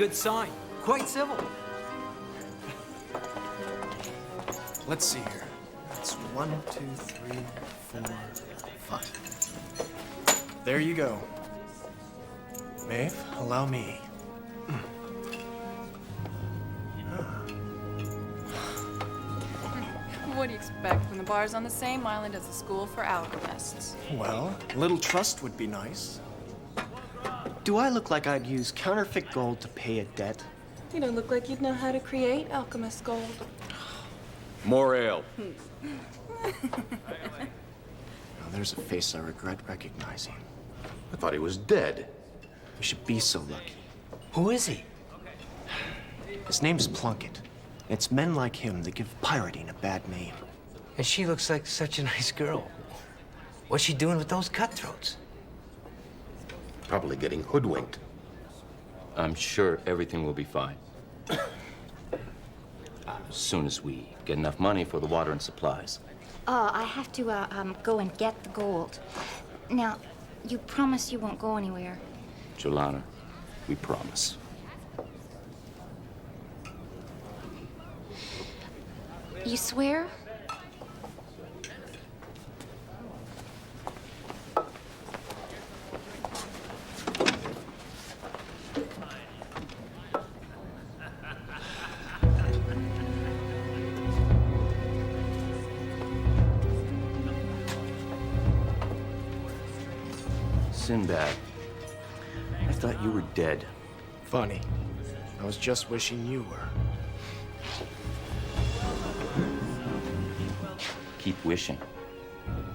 good sign. Quite civil. Let's see here. That's 1, 2, 3, 4, 5. There you go. Maeve, allow me. What do you expect when the bar's on the same island as the school for alchemists? Well, a little trust would be nice. Do I look like I'd use counterfeit gold to pay a debt? You don't look like you'd know how to create alchemist gold. More ale. Now, there's a face I regret recognizing. I thought he was dead. We should be so lucky. Who is he? His name's Plunkett. It's men like him that give pirating a bad name. And she looks like such a nice girl. What's she doing with those cutthroats? Probably getting hoodwinked. I'm sure everything will be fine. As soon as we get enough money for the water and supplies. I have to go and get the gold. Now, you promise you won't go anywhere. Jolana, we promise. You swear? Sinbad, I thought you were dead. Funny. I was just wishing you were. Keep wishing.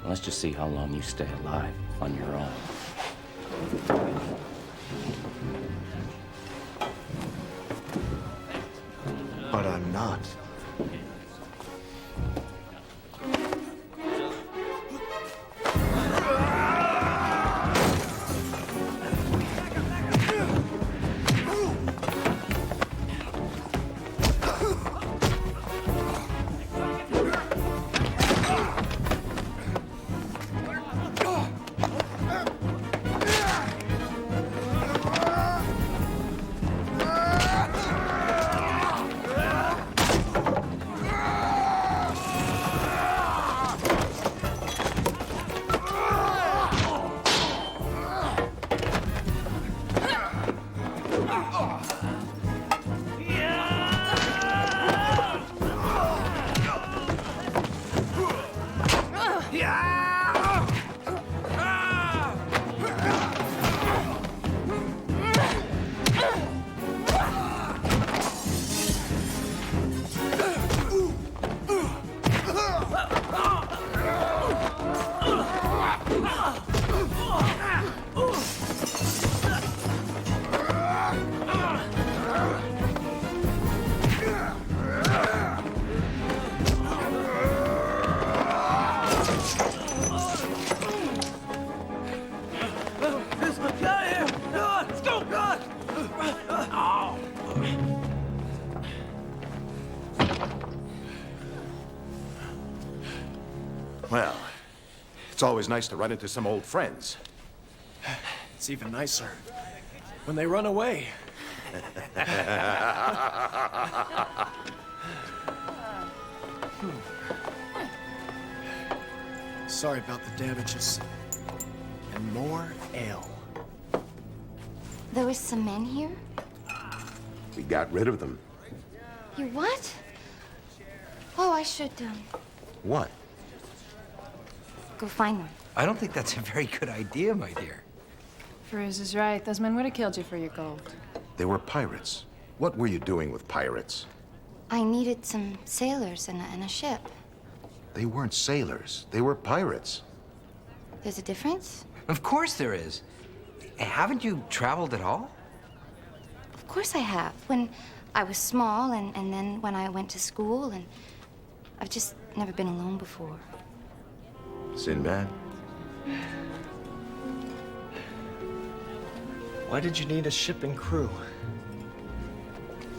Let's just see how long you stay alive on your own. But I'm not. Well, it's always nice to run into some old friends. It's even nicer when they run away. Sorry about the damages. And more ale. There was some men here? We got rid of them. You what? Oh, I should, What? go find them. I don't think that's a very good idea, my dear. Frizz is right. Those men would have killed you for your gold. They were pirates. What were you doing with pirates? I needed some sailors and a ship. They weren't sailors. They were pirates. There's a difference? Of course there is. Haven't you traveled at all? Of course I have. When I was small, and then when I went to school, and I've just never been alone before. Sinbad? Why did you need a ship and crew?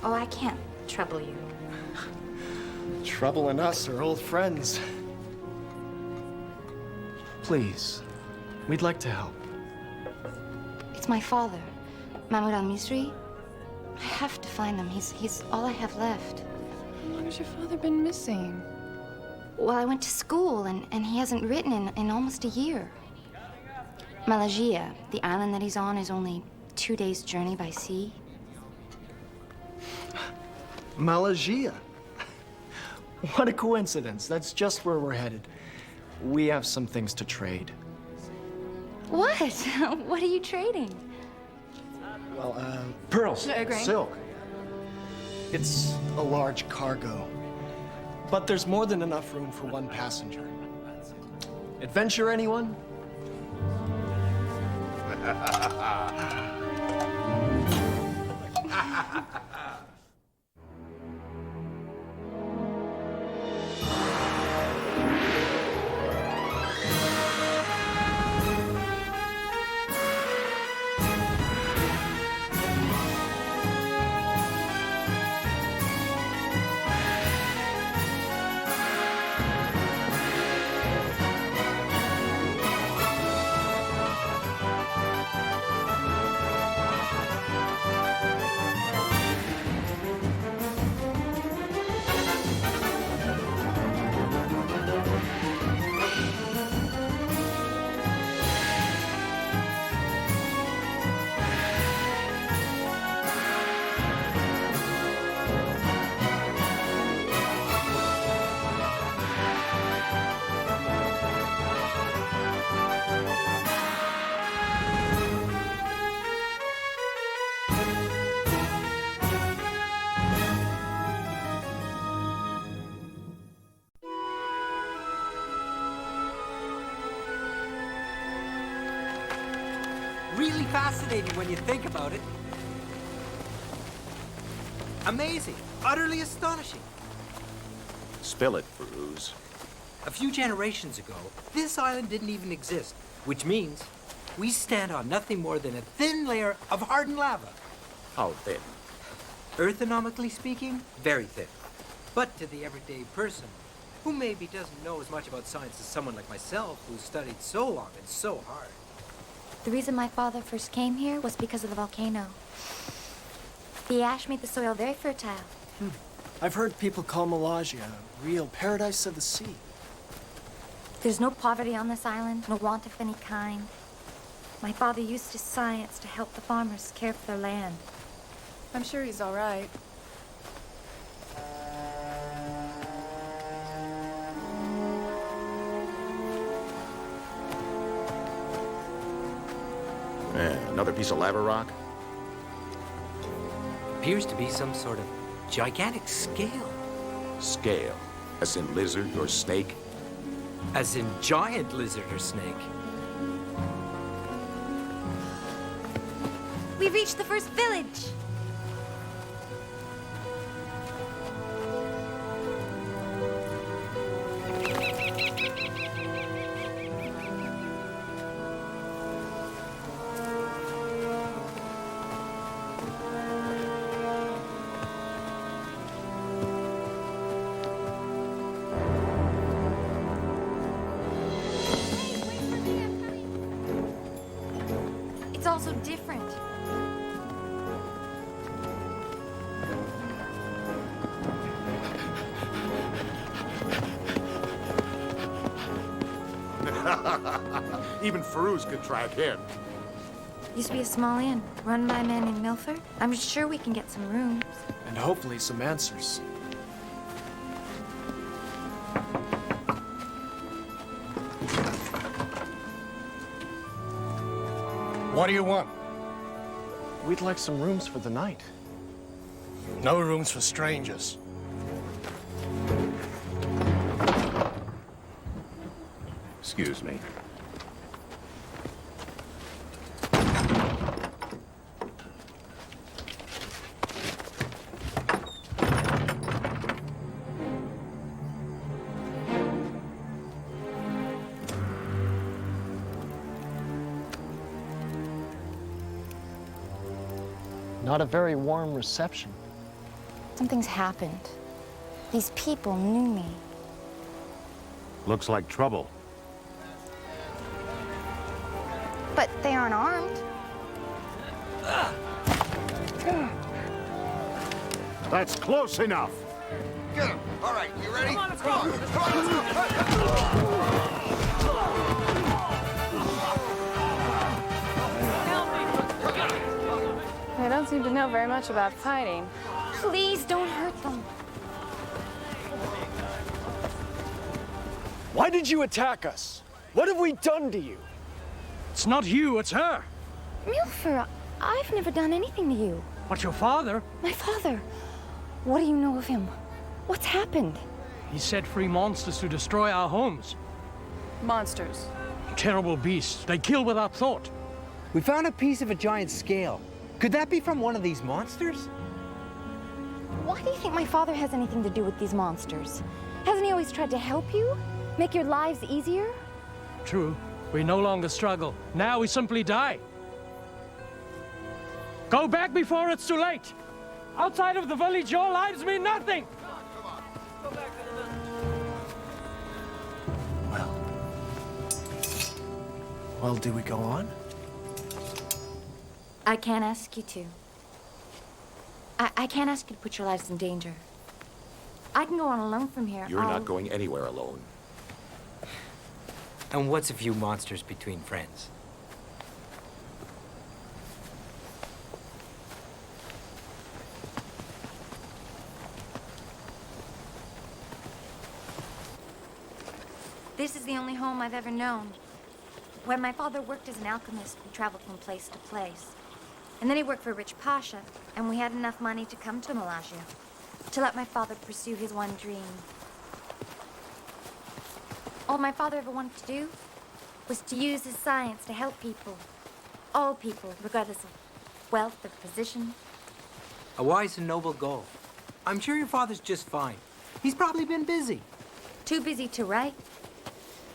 Oh, I can't trouble you. Trouble and us are old friends. Please, we'd like to help. It's my father, Mahmoud al-Misri. I have to find them. He's all I have left. How long has your father been missing? Well, I went to school, and he hasn't written in almost a year. Malaysia, the island that he's on, is only 2 days' journey by sea. Malaysia. What a coincidence. That's just where we're headed. We have some things to trade. What? What are you trading? Well, Pearls. Grain. silk. It's a large cargo. But there's more than enough room for one passenger. Adventure, anyone? Really fascinating when you think about it. Amazing. Utterly astonishing. Spill it, Peruse. A few generations ago, this island didn't even exist, which means we stand on nothing more than a thin layer of hardened lava. How thin? Earthonomically speaking, very thin. But to the everyday person, who maybe doesn't know as much about science as someone like myself, who's studied so long and so hard. The reason my father first came here was because of the volcano. The ash made the soil very fertile. I've heard people call Malaysia a real paradise of the sea. There's no poverty on this island, no want of any kind. My father used his science to help the farmers care for their land. I'm sure he's all right. Another piece of lava rock? Appears to be some sort of gigantic scale. Scale. As in lizard or snake? As in giant lizard or snake. We reached the first village. It's all so different. Even Farouz could track him. Used to be a small inn, run by a man named Milford. I'm sure we can get some rooms. And hopefully some answers. What do you want? We'd like some rooms for the night. No rooms for strangers. Excuse me. Not a very warm reception. Something's happened. These people knew me. Looks like trouble. But they aren't armed. That's close enough. Get him. All right, you ready? Come on, let's go. Come on, They don't seem to know very much about fighting. Please don't hurt them. Why did you attack us? What have we done to you? It's not you, it's her. Milfer, I've never done anything to you. But your father, My father. What do you know of him? What's happened? he set free monsters to destroy our homes. Monsters. Terrible beasts. They kill without thought. We found a piece of a giant scale. Could that be from one of these monsters? Why do you think my father has anything to do with these monsters? Hasn't he always tried to help you? Make your lives easier? True. We no longer struggle. Now we simply die. Go back before it's too late. Outside of the village, your lives mean nothing. Well, do we go on? I can't ask you to. I can't ask you to put your lives in danger. I can go on alone from here. You're not going anywhere alone. And what's a few monsters between friends? This is the only home I've ever known. When my father worked as an alchemist, we traveled from place to place. And then he worked for a rich pasha, and we had enough money to come to Malaysia, to let my father pursue his one dream. All my father ever wanted to do was to use his science to help people. All people, regardless of wealth or position. A wise and noble goal. I'm sure your father's just fine. He's probably been busy. Too busy to write?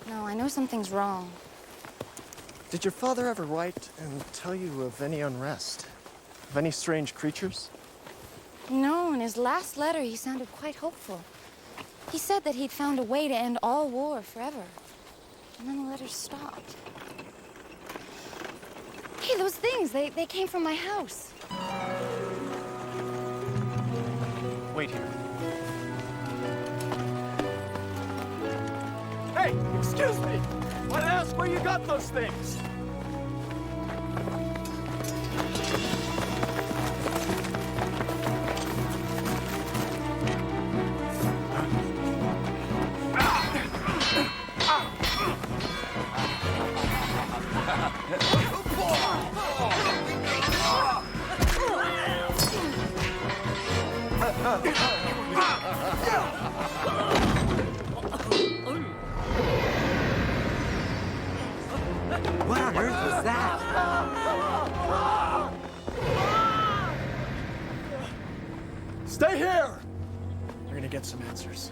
No, I know something's wrong. Did your father ever write and tell you of any unrest? Of any strange creatures? No, in his last letter, he sounded quite hopeful. He said that he'd found a way to end all war forever. And then the letter stopped. Hey, those things, they came from my house. Wait here. Hey, excuse me! Might I ask where you got those things? What on earth was that? Stay here! You're gonna get some answers.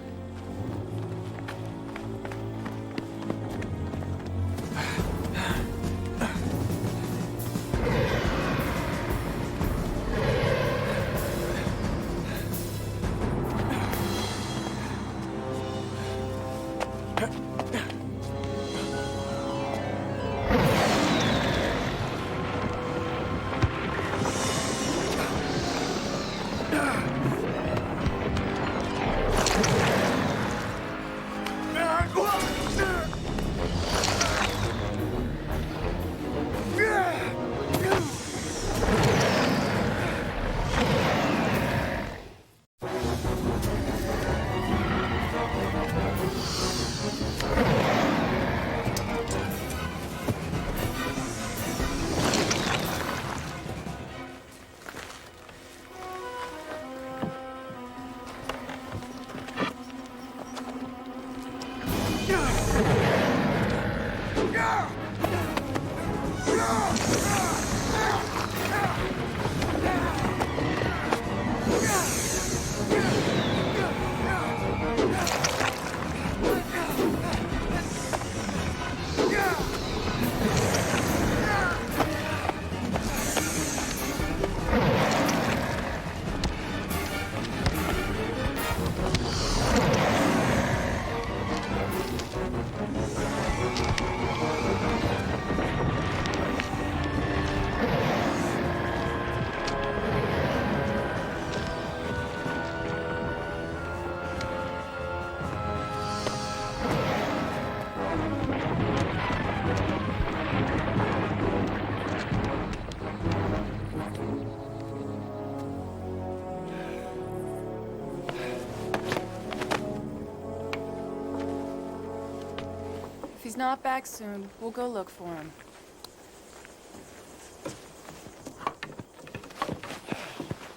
he's not back soon, we'll go look for him.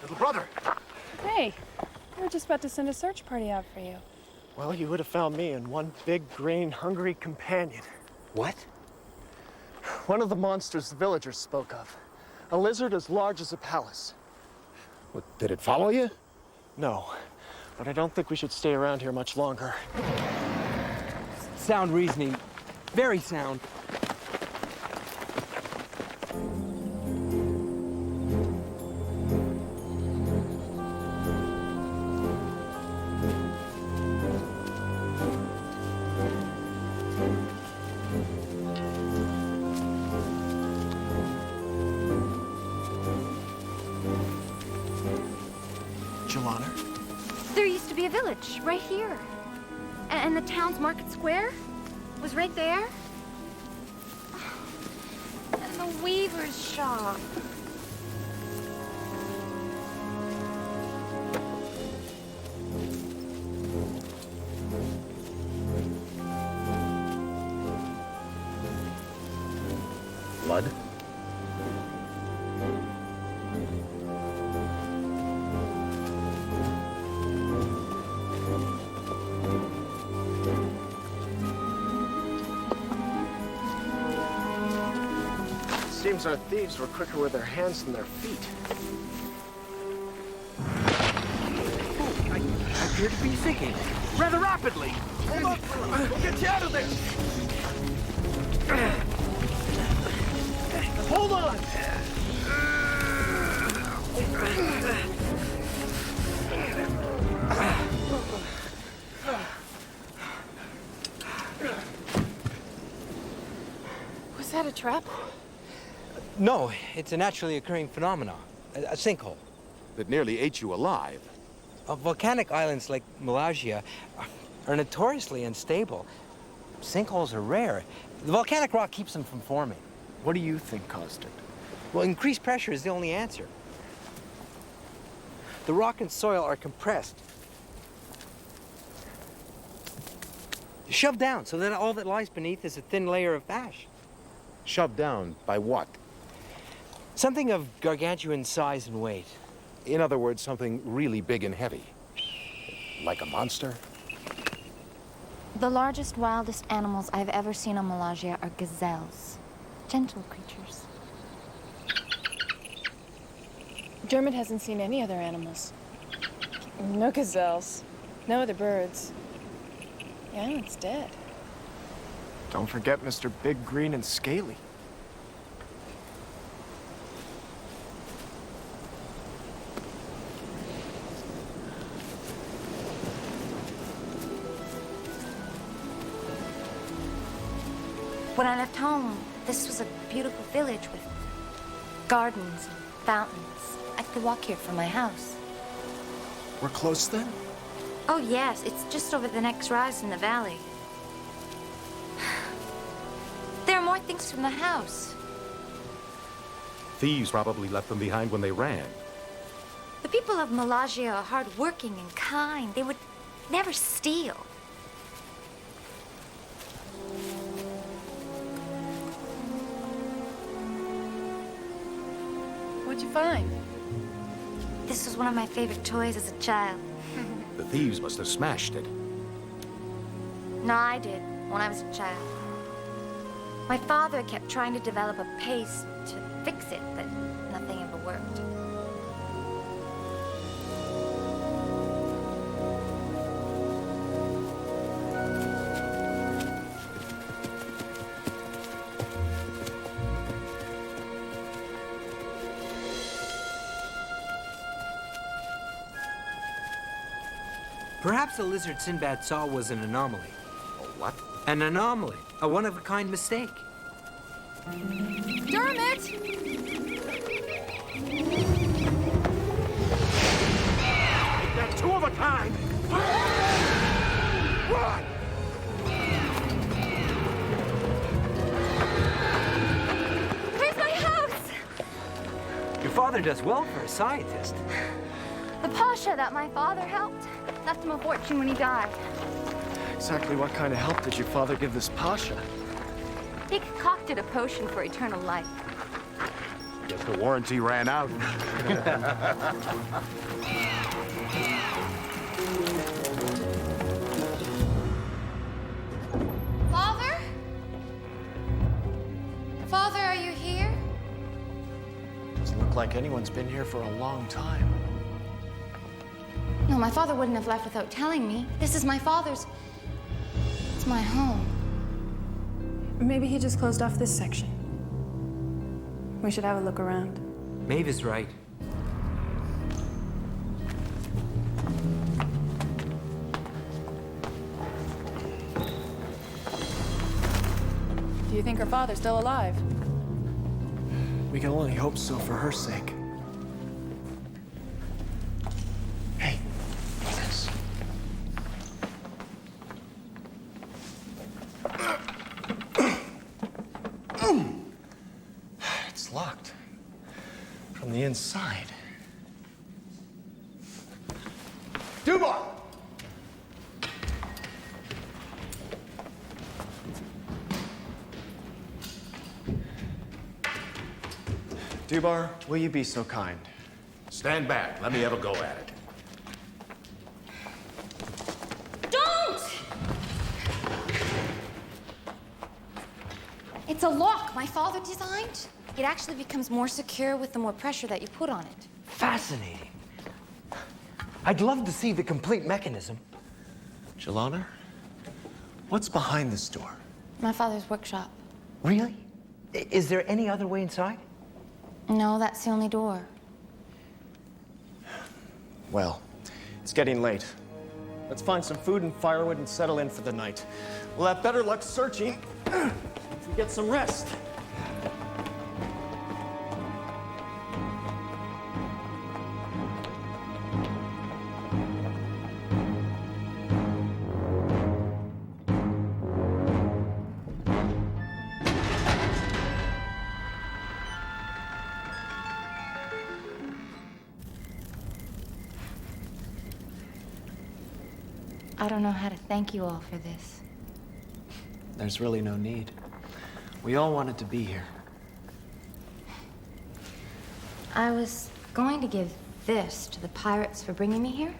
Little brother! Hey, we were just about to send a search party out for you. Well, you would have found me and one big, green, hungry companion. What? One of the monsters the villagers spoke of. A lizard as large as a palace. What, did it follow you? No, but I don't think we should stay around here much longer. Sound reasoning. Very sound. There used to be a village right here. And the town's market square was right there. And the weaver's shop. Blood? Seems our thieves were quicker with their hands than their feet. I appear to be sinking rather rapidly. Hold on, we'll get you out of there. Hold on. Was that a trap? No, it's a naturally occurring phenomenon. A sinkhole. That nearly ate you alive. Volcanic islands like Malaysia are notoriously unstable. Sinkholes are rare. The volcanic rock keeps them from forming. What do you think caused it? Well, increased pressure is the only answer. The rock and soil are compressed. Shoved down so that all that lies beneath is a thin layer of ash. Shoved down by what? Something of gargantuan size and weight. In other words, something really big and heavy. Like a monster? The largest, wildest animals I've ever seen on Malaysia are gazelles. Gentle creatures. Dermot hasn't seen any other animals. No gazelles. No other birds. The island's dead. Don't forget Mr. Big, Green, and Scaly. When I left home, this was a beautiful village with gardens and fountains. I could walk here from my house. We're close then? Oh, yes, it's just over the next rise in the valley. There are more things from the house. Thieves probably left them behind when they ran. The people of Malaysia are hardworking and kind. They would never steal. What'd you find? This was one of my favorite toys as a child. The thieves must have smashed it. No, I did, when I was a child. My father kept trying to develop a paste to fix it, but nothing ever worked. Perhaps the lizard Sinbad saw was an anomaly. A what? An anomaly. A one-of-a-kind mistake. Dermot! They're two of a kind! Run! Where's my house? Your father does well for a scientist. The Pasha that my father helped left him a fortune when he died. Exactly what kind of help did your father give this Pasha? He concocted a potion for eternal life. Guess the warranty ran out. Father? Father, are you here? Doesn't look like anyone's been here for a long time. No, my father wouldn't have left without telling me. This is my father's. It's my home. Maybe he just closed off this section. We should have a look around. Maeve is right. Do you think her father's still alive? We can only hope so for her sake. Hey, this. It's locked from the inside. Dubar! Dubar, will you be so kind? Stand back. Let me have a go at it. Don't! It's a lock my father designed. It actually becomes more secure with the more pressure that you put on it. Fascinating. I'd love to see the complete mechanism. Jelana, what's behind this door? My father's workshop. Really? Is there any other way inside? No, that's the only door. Well, it's getting late. Let's find some food and firewood and settle in for the night. We'll have better luck searching if we get some rest. I don't know how to thank you all for this. There's really no need. We all wanted to be here. I was going to give this to the pirates for bringing me here.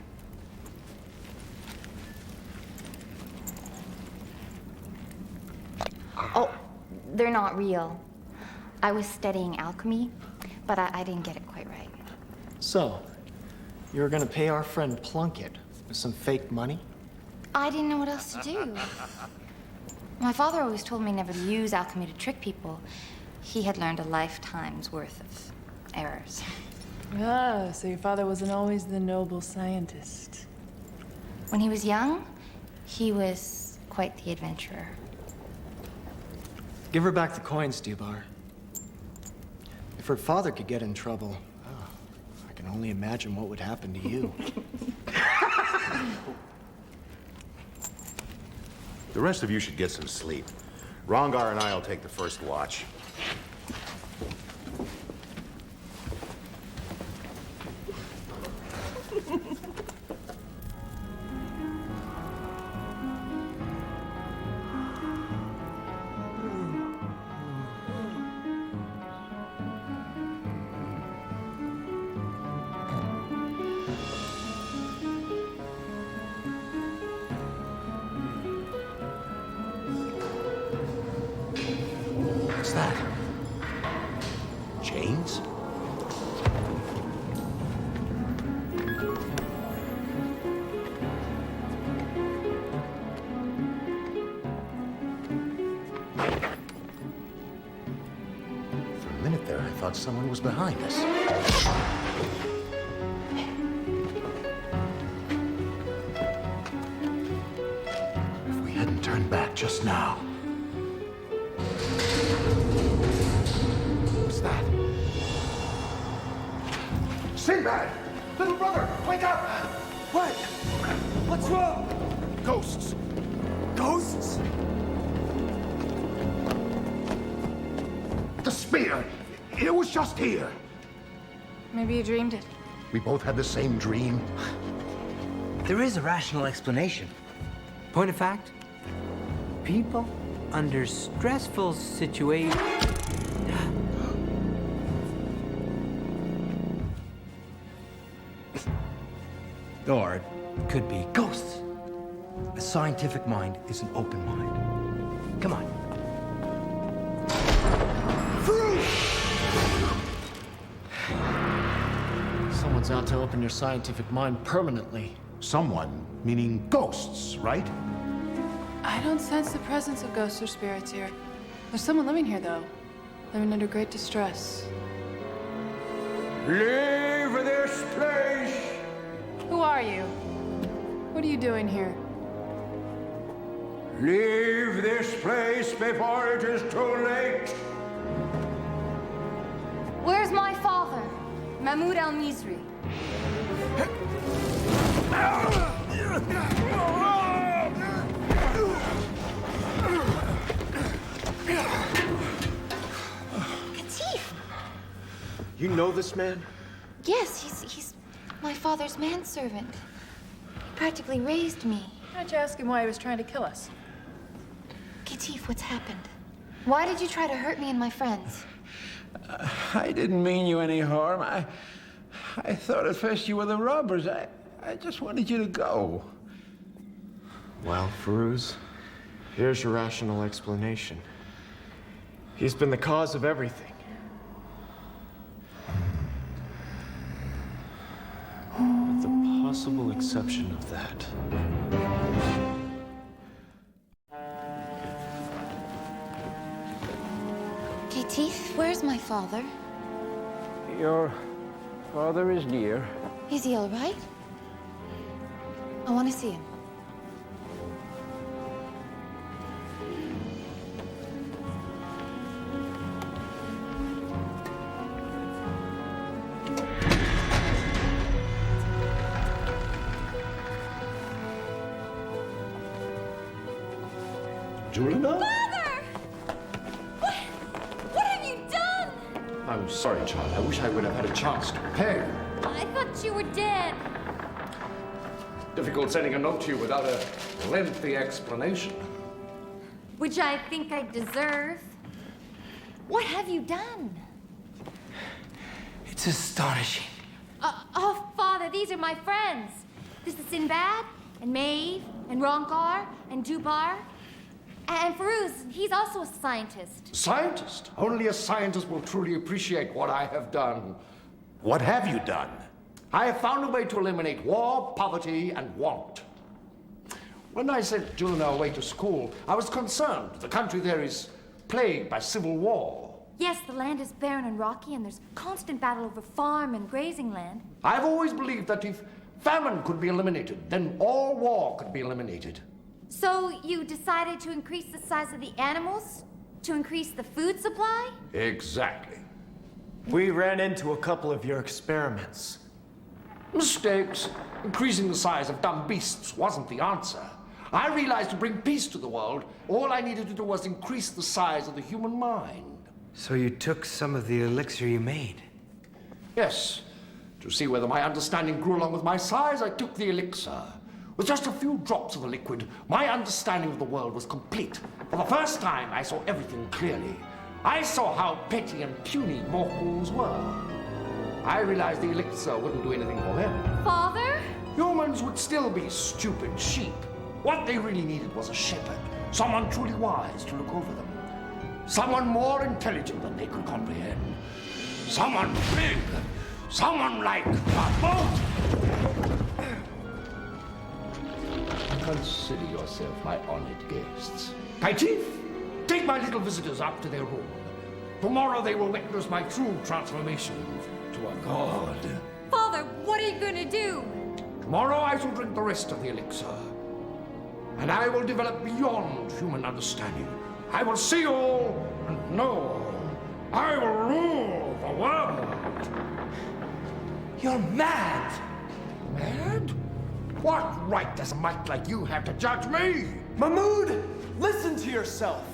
Oh, they're not real. I was studying alchemy, but I didn't get it quite right. So, you were gonna pay our friend Plunkett with some fake money? I didn't know what else to do. My father always told me never to use alchemy to trick people. He had learned a lifetime's worth of errors. Ah, so your father wasn't always the noble scientist. When he was young, he was quite the adventurer. Give her back the coins, Dubar. If her father could get in trouble, I can only imagine what would happen to you. The rest of you should get some sleep. Rongar and I will take the first watch. What's that? Chains? For a minute there, I thought someone was behind us. If we hadn't turned back just now. What's that? Sinbad! Little brother, wake up! What? What's wrong? Ghosts! Ghosts? The spear! It was just here. Maybe you dreamed it. We both had the same dream. There is a rational explanation. Point of fact, people under stressful situations. Or it could be ghosts. A scientific mind is an open mind. Come on. Someone's out to open your scientific mind permanently. Someone, meaning ghosts, right? I don't sense the presence of ghosts or spirits here. There's someone living here, though. Living under great distress. Leave this place! Who are you? What are you doing here? Leave this place before it is too late! Where's my father? Mahmoud al-Misri. Katif! You know this man? Yes, he's my father's manservant. Practically raised me. Why don't you ask him why he was trying to kill us? Katif, what's happened? Why did you try to hurt me and my friends? I didn't mean you any harm. I thought at first you were the robbers. I just wanted you to go. Well, Firuz, here's your rational explanation. He's been the cause of everything. With the possible exception of that. Katif, where's my father? Your father is near. Is he all right? I want to see him. Julina? Father! What have you done? I'm sorry, child. I wish I would have had a chance to prepare. I thought you were dead. Difficult sending a note to you without a lengthy explanation. Which I think I deserve. What have you done? It's astonishing. Oh, Father, these are my friends. This is Sinbad, and Maeve, and Ronkar, and Dubar. And Firuz, he's also a scientist. Scientist? Only a scientist will truly appreciate what I have done. What have you done? I have found a way to eliminate war, poverty, and want. When I sent Julina away to school, I was concerned. The country there is plagued by civil war. Yes, the land is barren and rocky, and there's constant battle over farm and grazing land. I've always believed that if famine could be eliminated, then all war could be eliminated. So you decided to increase the size of the animals? To increase the food supply? Exactly. We ran into a couple of your experiments. Mistakes. Increasing the size of dumb beasts wasn't the answer. I realized to bring peace to the world, all I needed to do was increase the size of the human mind. So you took some of the elixir you made? Yes. To see whether my understanding grew along with my size, I took the elixir. With just a few drops of the liquid, my understanding of the world was complete. For the first time, I saw everything clearly. I saw how petty and puny mortals were. I realized the elixir wouldn't do anything for them. Father? Humans would still be stupid sheep. What they really needed was a shepherd, someone truly wise to look over them. Someone more intelligent than they could comprehend. Someone big, someone like Mahmoud. Consider yourself my honored guests. Katif, take my little visitors up to their room. Tomorrow they will witness my true transformation to a god. Father, what are you gonna do? Tomorrow I shall drink the rest of the elixir. And I will develop beyond human understanding. I will see all and know all. I will rule the world. You're mad! Mad? What right does a mite like you have to judge me? Mahmoud, listen to yourself.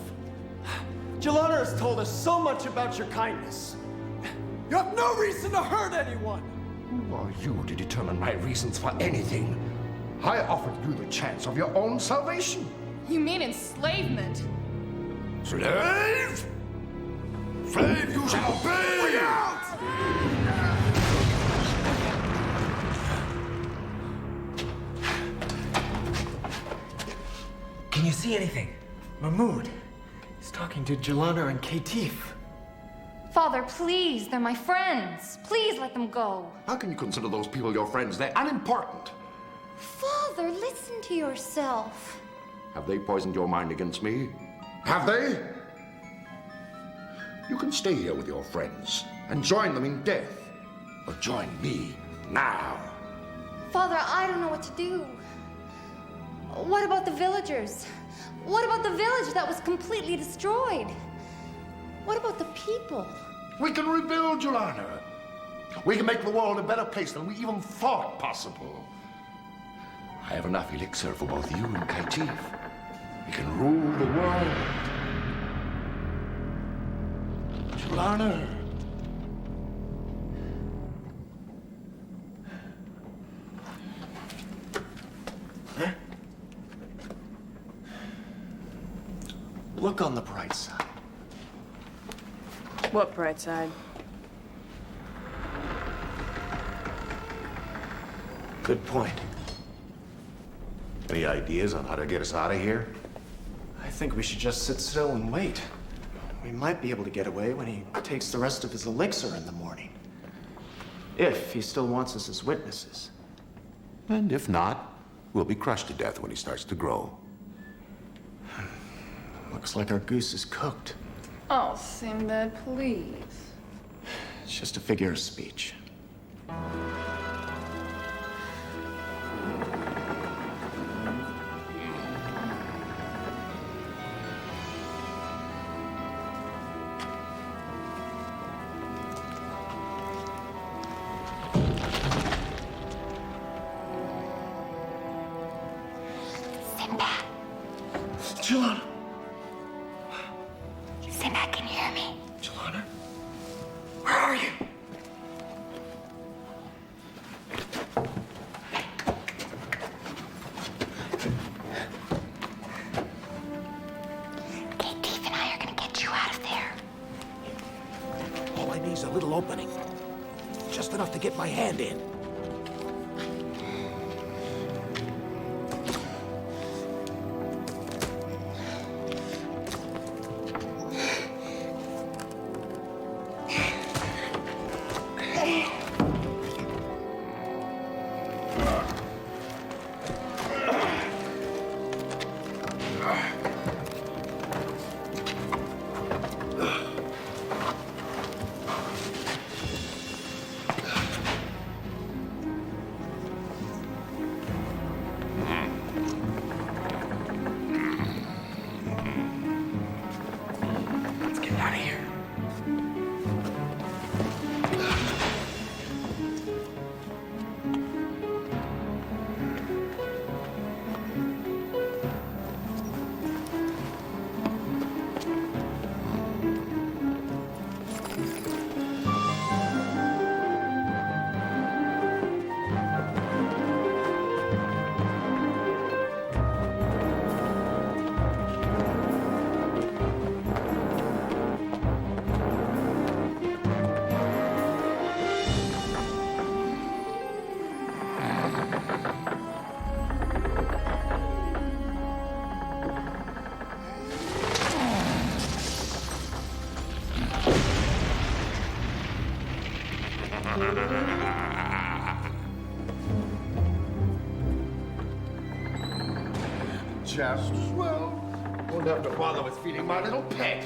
Julina has told us so much about your kindness. You have no reason to hurt anyone. Who are you to determine my reasons for anything? I offered you the chance of your own salvation. You mean enslavement? Slave! Slave you shall be! Look out! Can you see anything? Mahmoud. He's talking to Jelana and Katif. Father, please, they're my friends. Please let them go. How can you consider those people your friends? They're unimportant. Father, listen to yourself. Have they poisoned your mind against me? Have they? You can stay here with your friends and join them in death. Or join me now. Father, I don't know what to do. What about the villagers? What about the village that was completely destroyed? What about the people? We can rebuild, Jelana. We can make the world a better place than we even thought possible. I have enough elixir for both you and Katif. We can rule the world. Jelana. Huh? Look on the bright side. What bright side? Good point. Any ideas on how to get us out of here? I think we should just sit still and wait. We might be able to get away when he takes the rest of his elixir in the morning. If he still wants us as witnesses. And if not, we'll be crushed to death when he starts to grow. Looks like our goose is cooked. Oh, Sinbad, please. It's just a figure of speech. Sinbad. Jelana. Sinbad, can you hear me? Jelana? Where are you? Katif and I are gonna get you out of there. All I need is a little opening. Just enough to get my hand in. Just as well. Won't have to bother with feeding my little pet.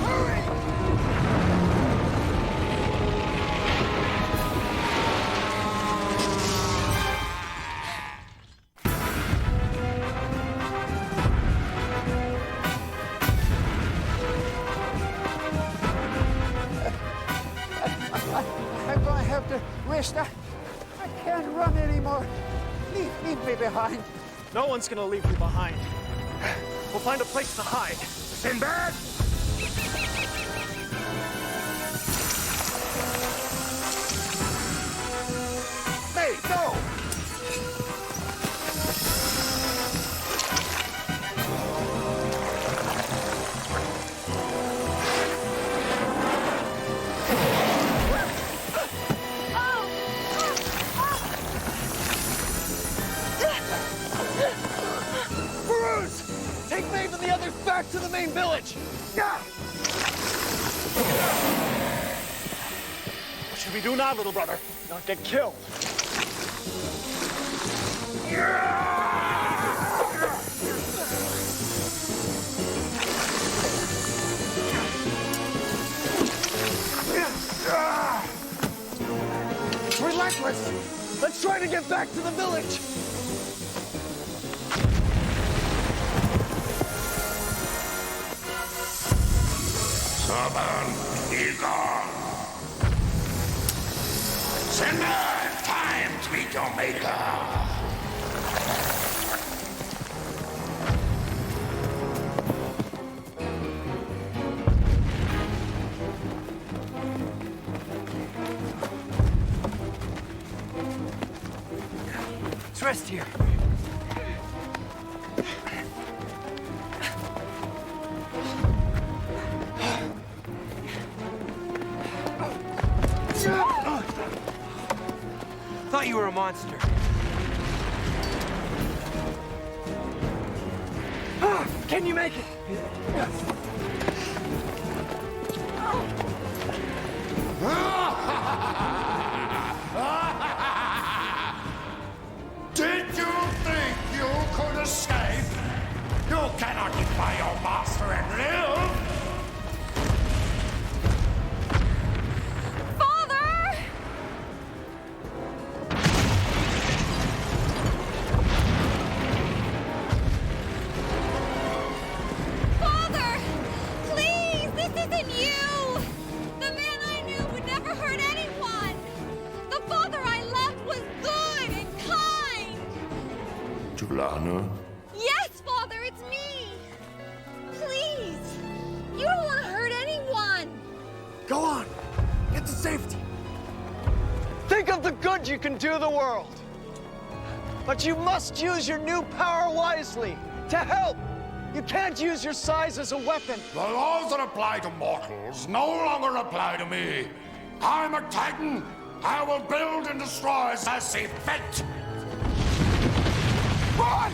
Hurry! mister. I can't run anymore. Leave me behind. No one's gonna leave you behind. We'll find a place to hide. Sinbad! Hey, no! Take Maeve and the others back to the main village! What should we do now, little brother? Not get killed. Relentless! Let's try to get back to the village! Stubborn, be gone. Sinbad, time to meet your maker. Let's rest here. Thought you were a monster. Can you make it? Did you think you could escape? You cannot defy your master and live! Yes, Father, it's me! Please! You don't want to hurt anyone! Go on! Get to safety! Think of the good you can do the world! But you must use your new power wisely, to help! You can't use your size as a weapon! The laws that apply to mortals no longer apply to me! I'm a Titan! I will build and destroy as see fit! Run!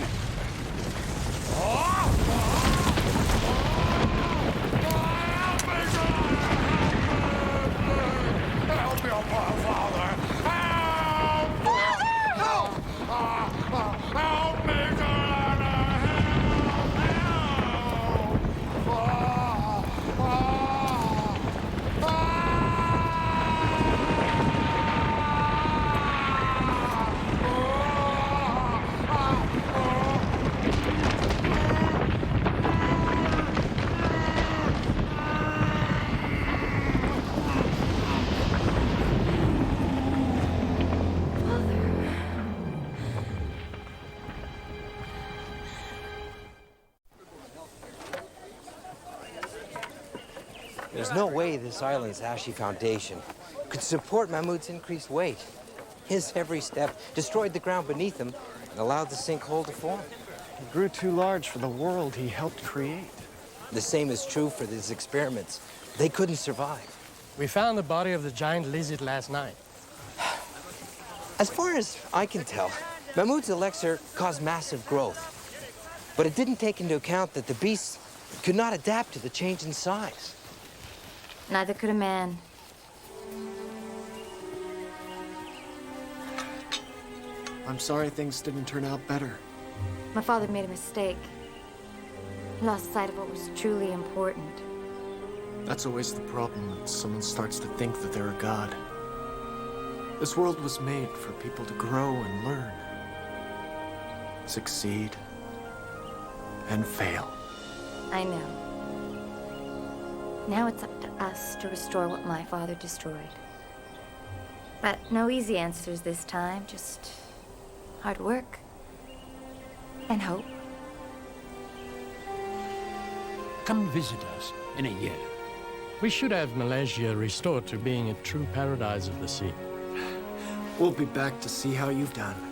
Help your poor father! Help! Help! Help me, There's no way this island's ashy foundation could support Mahmud's increased weight. His every step destroyed the ground beneath him and allowed the sinkhole to form. He grew too large for the world he helped create. The same is true for his experiments. They couldn't survive. We found the body of the giant lizard last night. As far as I can tell, Mahmud's elixir caused massive growth. But it didn't take into account that the beast could not adapt to the change in size. Neither could a man. I'm sorry things didn't turn out better. My father made a mistake. He lost sight of what was truly important. That's always the problem when someone starts to think that they're a god. This world was made for people to grow and learn, succeed, and fail. I know. Now it's up to us to restore what my father destroyed. But no easy answers this time, just hard work and hope. Come visit us in a year. We should have Malaysia restored to being a true paradise of the sea. We'll be back to see how you've done.